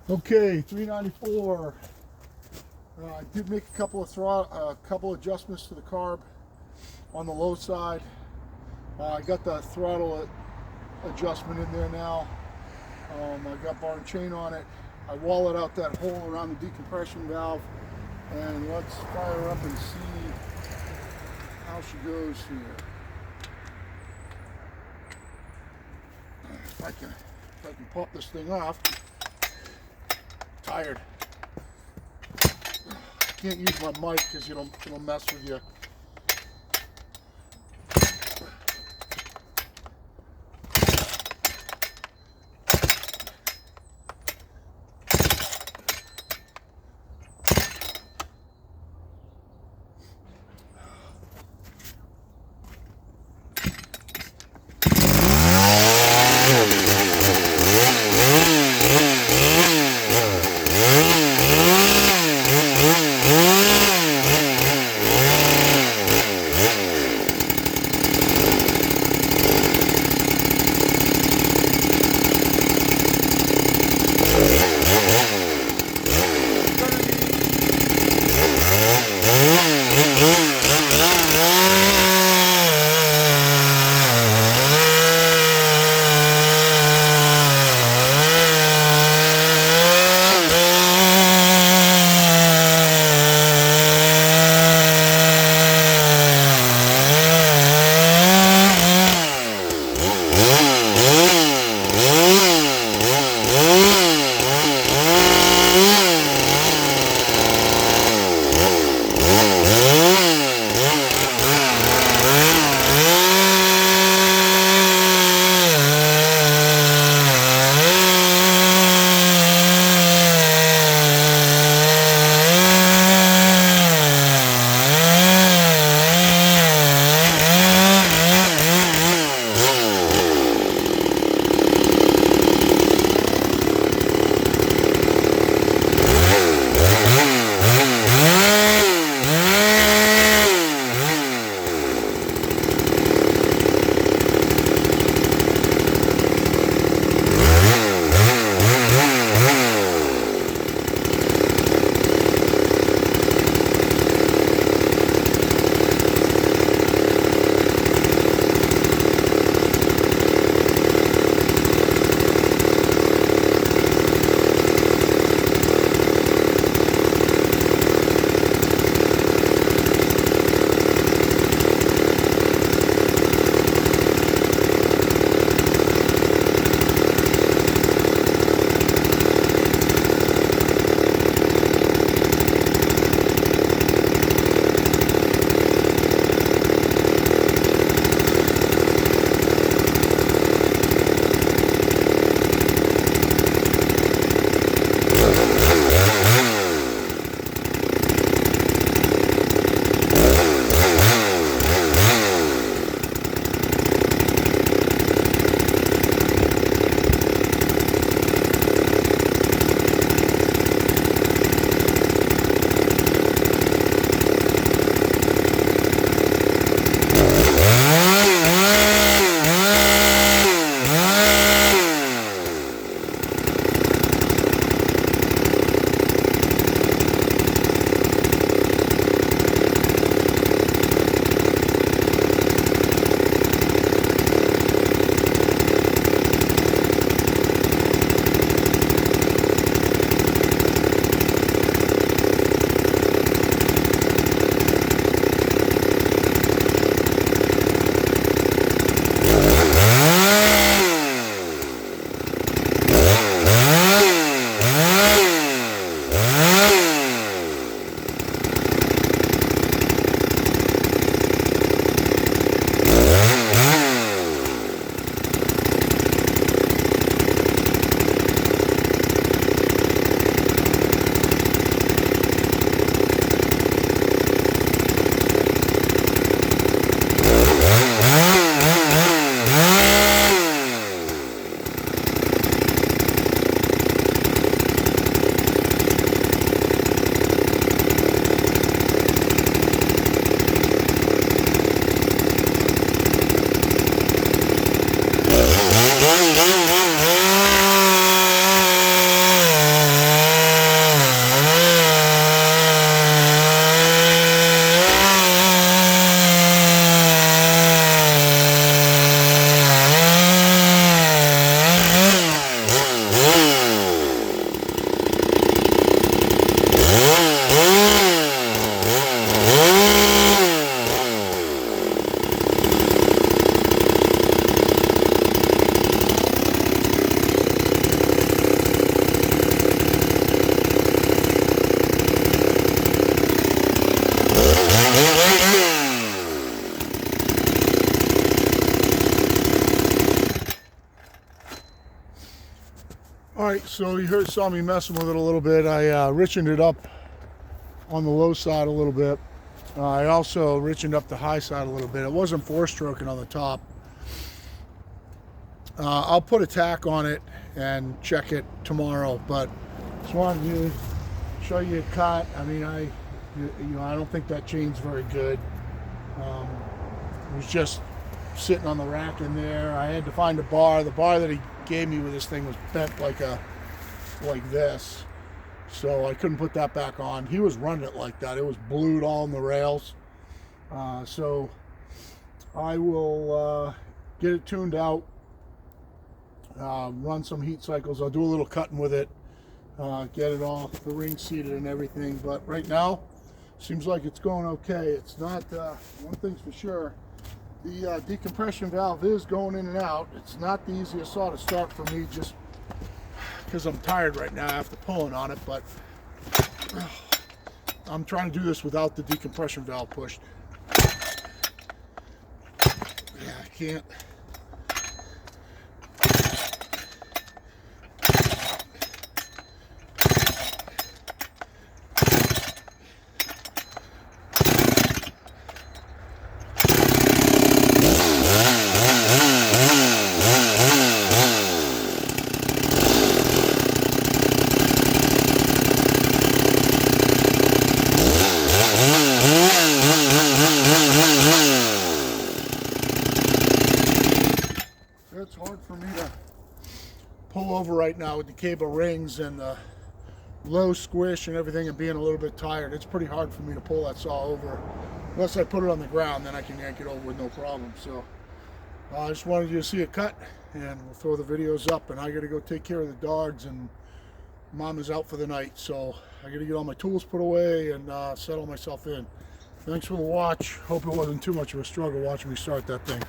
Okay, 394. I did make a couple of adjustments to the carb on the low side. I got the throttle adjustment in there now. I got bar and chain on it. I walled out that hole around the decompression valve, and let's fire up and see how she goes here. If I can pop this thing off. Tired. Can't use my mic because it'll mess with you. So you saw me messing with it a little bit. I richened it up on the low side a little bit. I also richened up the high side a little bit. It wasn't 4-stroking on the top. I'll put a tack on it and check it tomorrow, but just wanted to show you a cut. I mean, I don't think that chain's very good. It was just sitting on the rack in there. I had to find a bar. The bar that he gave me with this thing was bent like this, so I couldn't put that back on. He was running it like that. It was blued all in the rails. So I will get it tuned out, run some heat cycles. I'll do a little cutting with it, get it all, the ring seated and everything. But right now, seems like it's going okay. It's not, one thing's for sure, the decompression valve is going in and out. It's not the easiest saw to start for me, just because I'm tired right now after pulling on it, but I'm trying to do this without the decompression valve pushed. Yeah, I can't. It's hard for me to pull over right now with the cable rings and the low squish and everything, and being a little bit tired. It's pretty hard for me to pull that saw over. Unless I put it on the ground, then I can yank it over with no problem. So I just wanted you to see a cut, and we'll throw the videos up. And I got to go take care of the dogs, and Mom is out for the night, so I got to get all my tools put away and settle myself in. Thanks for the watch. Hope it wasn't too much of a struggle watching me start that thing.